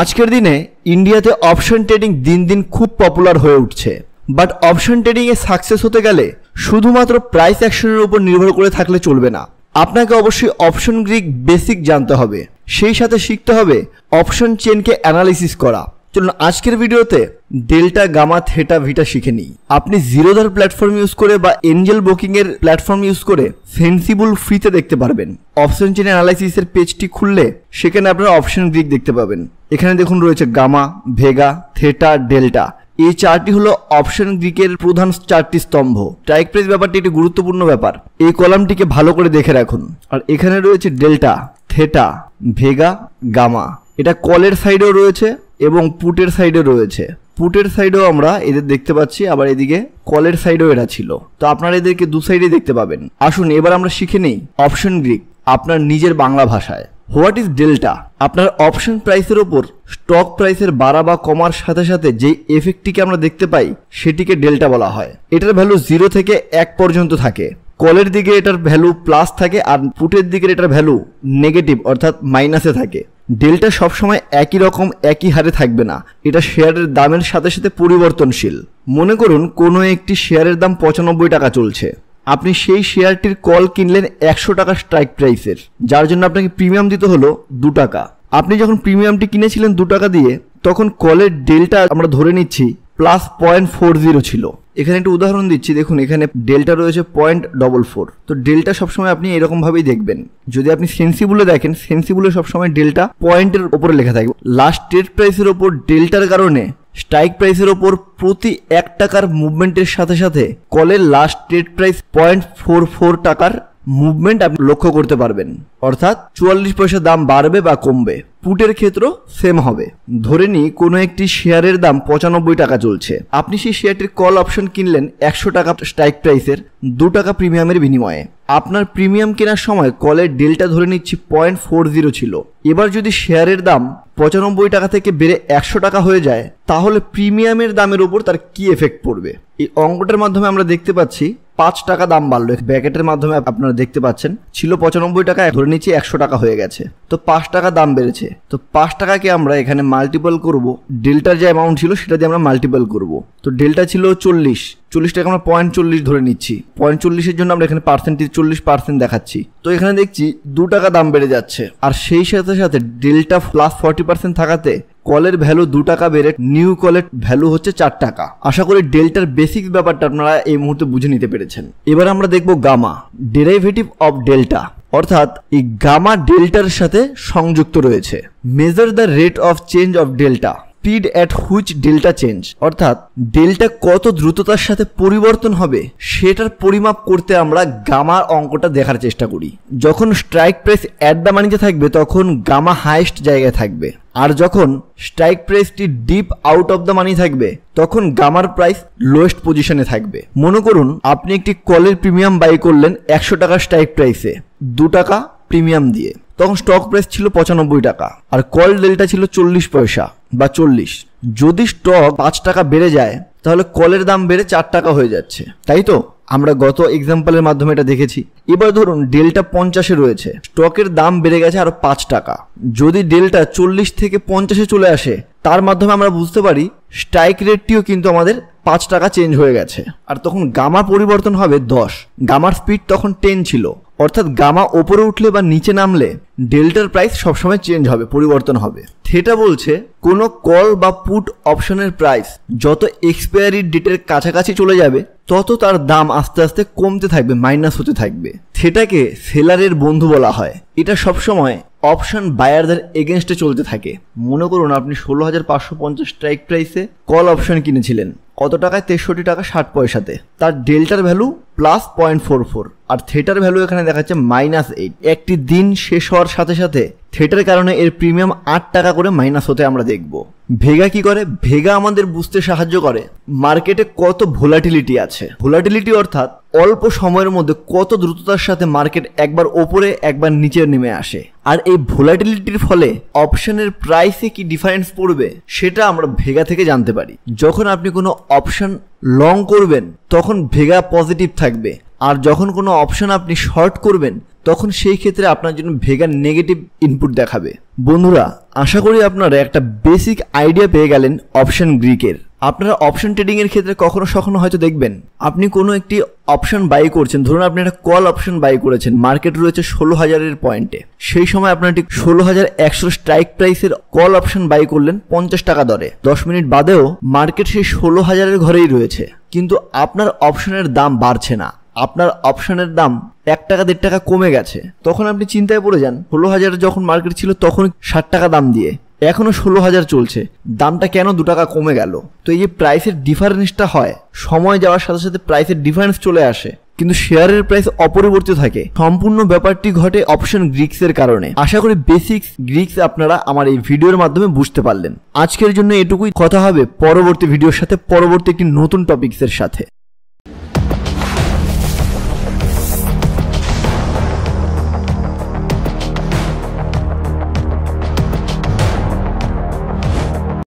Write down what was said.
আজকের দিনে ইন্ডিয়াতে অপশন ট্রেডিং দিন দিন খুব পপুলার হয়ে উঠছে। বাট অপশন ট্রেডিংয়ে সাকসেস হতে গেলে শুধুমাত্র প্রাইস অ্যাকশনের উপর নির্ভর করে থাকলে চলবে না। আপনাকে অবশ্যই অপশন গ্রিক বেসিক জানতে হবে, সেই সাথে শিখতে হবে অপশন চেনকে অ্যানালিসিস করা। চলুন আজকের ভিডিওতে ডেল্টা, গামা, থেটা, ভিটা শিখে নিই। আপনি জিরোধার প্ল্যাটফর্ম ইউজ করে বা এঞ্জেল ব্রোকিংয়ের প্ল্যাটফর্ম ইউজ করে সেন্সিবল ফ্রিতে দেখতে পারবেন। অপশন চেন অ্যানালাইসিসের পেজটি খুললে সেখানে আপনারা অপশন গ্রিক দেখতে পাবেন। এখানে দেখুন রয়েছে গামা, ভেগা, থেটা, ডেল্টা। এই চারটি হলো অপশন গ্রিকের প্রধান চারটি স্তম্ভ। স্ট্রাইক প্রাইস ব্যাপারটি একটি গুরুত্বপূর্ণ ব্যাপার, এই কলামটিকে ভালো করে দেখে রাখুন। আর এখানে রয়েছে ডেল্টা, থেটা, ভেগা, গামা। এটা কলের সাইডেও রয়েছে এবং পুটের সাইডে রয়েছে। পুটের সাইডেও আমরা এদের দেখতে পাচ্ছি, আবার এদিকে কলের সাইডেও এরা ছিল। তো আপনারা এদেরকে দু সাইডে দেখতে পাবেন। আসুন এবার আমরা শিখে নেই অপশন গ্রিক আপনার নিজের বাংলা ভাষায়। What is delta? আপনার অপশন প্রাইসের ওপর স্টক প্রাইসের বাড়া বা কমার সাথে সাথে যে এফেক্টটিকে আমরা দেখতে পাই সেটিকে ডেল্টা বলা হয়। এটার ভ্যালু 0 থেকে 1 পর্যন্ত থাকে। কলের দিকে এটার ভ্যালু প্লাস থাকে আর পুটের দিকে এটার ভ্যালু নেগেটিভ অর্থাৎ মাইনাসে থাকে। ডেল্টা সবসময় একই রকম একই হারে থাকবে না, এটা শেয়ারের দামের সাথে সাথে পরিবর্তনশীল। মনে করুন কোনো একটি শেয়ারের দাম 95 টাকা চলছে, আপনি সেই শেয়ারটির কল কিনলেন 100 টাকা স্ট্রাইক প্রাইসের, যার জন্য আপনাকে প্রিমিয়াম দিতে হলো 2 টাকা। আপনি যখন প্রিমিয়ামটি কিনেছিলেন 2 টাকা দিয়ে, তখন কলের ডেল্টা আমরা ধরে নিচ্ছি প্লাস 0.40 ছিল। এখানে একটা উদাহরণ দিচ্ছি, দেখুন এখানে ডেল্টা রয়েছে 0.44। তো ডেল্টা সবসময় আপনি এরকম ভাবেই দেখবেন। যদি আপনি সেন্সিবলে দেখেন, সেন্সিবলে সবসময় ডেল্টা পয়েন্টের উপরে লেখা থাকবে। লাস্ট ট্রেড প্রাইসের ওপর ডেল্টার কারণে স্ট্রাইক প্রাইসের ওপর প্রতি 1 টাকার মুভমেন্টের সাথে সাথে কলের লাস্ট ট্রেড প্রাইস 0.44 টাকার মুভমেন্ট আপনি লক্ষ্য করতে পারবেন। অর্থাৎ 44 পয়সা দাম বাড়বে বা কমবে। পুটের ক্ষেত্রেও সেম হবে। ধরে নিই কোনো একটি শেয়ারের দাম 95 টাকা চলছে, আপনি সেই শেয়ারটির কল অপশন কিনলেন 100 টাকা স্ট্রাইক প্রাইসের 2 টাকা প্রিমিয়ামের বিনিময়ে। আপনার প্রিমিয়াম কেনার সময় কলের ডেল্টা ধরে নিচ্ছি 0.40 ছিল। এবার যদি শেয়ারের দাম 95 টাকা থেকে বেড়ে 100 টাকা হয়ে যায়, তাহলে প্রিমিয়ামের দামের উপর তার কি এফেক্ট পড়বে? এই অঙ্কটার মাধ্যমে আমরা দেখতে পাচ্ছি 5 টাকা দাম বাড়লো। ব্র্যাকেটের মাধ্যমে আপনারা দেখতে পাচ্ছেন ছিল 95 টাকা, ধরে নিচ্ছি 100 টাকা হয়ে গেছে। তো 5 টাকা দাম বেড়েছে। তো 5 টাকাকে আমরা এখানে মাল্টিপল করব, ডেল্টার যে অ্যামাউন্ট ছিল সেটা দিয়ে আমরা মাল্টিপল করব। তো ডেল্টা ছিল 40 টাকা, আমরা 0.40 ধরে নিচ্ছি। 0.40 এর জন্য আমরা এখানে পার্সেন্টেজ 40% দেখাচ্ছি। তো এখানে দেখছি 2 টাকা দাম বেড়ে যাচ্ছে, আর সেই সাথে সাথে ডেল্টা প্লাস 40% থাকাতে কলের ভ্যালু 2 টাকা বেড়ে নিউ কলের ভ্যালু হচ্ছে 4 টাকা। আশা করি ডেল্টার বেসিক ব্যাপারটা আপনারা এই মুহূর্তে বুঝে নিতে পেরেছেন। এবার আমরা দেখব গামা, ডেরিভেটিভ অফ ডেল্টা। অর্থাৎ এই গামা ডেল্টার সাথে সংযুক্ত রয়েছে। Measure the rate of change of delta, speed at which delta change. অর্থাৎ ডেল্টা কত দ্রুততার সাথে পরিবর্তন হবে সেটার পরিমাপ করতে আমরা গামার অঙ্কটা দেখার চেষ্টা করি। যখন স্ট্রাইক প্রাইস অ্যাট দ্য মানিতে থাকবে তখন গামা হাইয়েস্ট জায়গায় থাকবে, আর যখন স্ট্রাইক প্রাইসটি deep out of the money থাকবে তখন গামার প্রাইস লোয়েস্ট পজিশনে থাকবে। মনে করুন আপনি একটি কলের প্রিমিয়াম বাই করলেন 100 টাকা স্ট্রাইক প্রাইসে 2 টাকা প্রিমিয়াম দিয়ে, তখন স্টক প্রাইস ছিল 95 টাকা আর কল ডেল্টা ছিল 40 পয়সা বা 40। যদি স্টক 5 টাকা বেড়ে যায় তাহলে কলের দাম বেড়ে 4 টাকা হয়ে যাচ্ছে, তাই তো? আমরা গত এক্সাম্পলের মাধ্যমে এটা দেখেছি। এবার ধরুন ডেল্টা 50-এ রয়েছে, স্টকের দাম বেড়ে গেছে আরো 5 টাকা। যদি ডেল্টা 40 থেকে 50-এ চলে আসে, তার মাধ্যমে আমরা বুঝতে পারি স্ট্রাইক রেটটিও কিন্তু আমাদের 5 টাকা চেঞ্জ হয়ে গেছে। আর তখন গামা পরিবর্তন হবে 10। গামার স্পিড তখন 10 ছিল। অর্থাৎ গামা ওপরে উঠলে বা নিচে নামলে ডেল্টার প্রাইস সবসময় চেঞ্জ হবে, পরিবর্তন হবে। থেটা বলছে কোনো কল বা পুট অপশনের প্রাইস যত এক্সপায়ারি ডেটের কাছাকাছি চলে যাবে তত তার দাম আস্তে আস্তে কমতে থাকবে, মাইনাস হতে থাকবে। থেটাকে সেলারের বন্ধু বলা হয়। এটা সবসময় অপশন বায়ারদের এগেনস্টে চলতে থাকে। মনে করুন আপনি 16,550 স্ট্রাইক প্রাইসে কল অপশন কিনেছিলেন, কত টাকায়? 63 টাকা 60 পয়সাতে। তার ডেল্টার ভ্যালু প্লাস 0.44 আর থেটার ভ্যালু এখানে দেখাচ্ছে -8। একটি দিন শেষ হওয়ার সাথে সাথে থেটার কারণে এর প্রিমিয়াম 8 টাকা করে মাইনাস হতে আমরা দেখব। ভেগা কি করে? ভেগা আমাদের বুঝতে সাহায্য করে মার্কেটে কত ভোলাটিলিটি আছে। ভোলাটিলিটি অর্থাৎ অল্প সময়ের মধ্যে কত দ্রুততার সাথে মার্কেট একবার ওপরে একবার নিচে নেমে আসে। আর এই ভোলাটিলিটির ফলে অপশনের প্রাইসে কি ডিফারেন্স পড়বে সেটা আমরা ভেগা থেকে জানতে পারি। যখন আপনি কোনো অপশন লং করবেন তখন ভেগা পজিটিভ থাকবে, আর যখন কোনো অপশন আপনি শর্ট করবেন তখন সেই ক্ষেত্রে আপনার জন্য ভেগা নেগেটিভ ইনপুট দেখাবে। বন্ধুরা, আশা করি আপনারা একটা বেসিক আইডিয়া পেয়ে গেলেন অপশন গ্রিকের। আপনারা অপশন ট্রেডিং এর ক্ষেত্রে কখনো সখনো হয়তো দেখবেন আপনি কোনো একটি অপশন বাই করছেন, ধরুন আপনি একটা কল অপশন বাই করেছেন, মার্কেট রয়েছে 16,000-এর পয়েন্টে, সেই সময় আপনার ঠিক 16,100 স্ট্রাইক প্রাইসের কল অপশন বাই করলেন 50 টাকা দরে। 10 মিনিট বাদেও মার্কেট সেই 16,000-এর ঘরেই রয়েছে, কিন্তু আপনার অপশনের দাম বাড়ছে না, আপনার অপশনের দাম 1 টাকা 1.5 টাকা কমে গেছে। তখন আপনি চিন্তায় পড়ে যান, 16,000 যখন মার্কেট ছিল তখন 60 টাকা দাম দিয়ে এখনো 16,000 চলছে, দামটা কেন 2 টাকা কমে গেল? তো এই যে প্রাইসের ডিফারেন্সটা হয়, সময় যাওয়ার সাথে সাথে প্রাইসের ডিফারেন্স চলে আসে, কিন্তু শেয়ারের প্রাইস অপরিবর্তিত থাকে। সম্পূর্ণ ব্যাপারটি ঘটে অপশন গ্রিক্সের কারণে। আশা করি বেসিক্স গ্রিক্স আপনারা আমার এই ভিডিওর মাধ্যমে বুঝতে পারলেন। আজকের জন্য এটুকুই, কথা হবে পরবর্তী ভিডিওর সাথে, পরবর্তী একটি নতুন টপিকসের সাথে।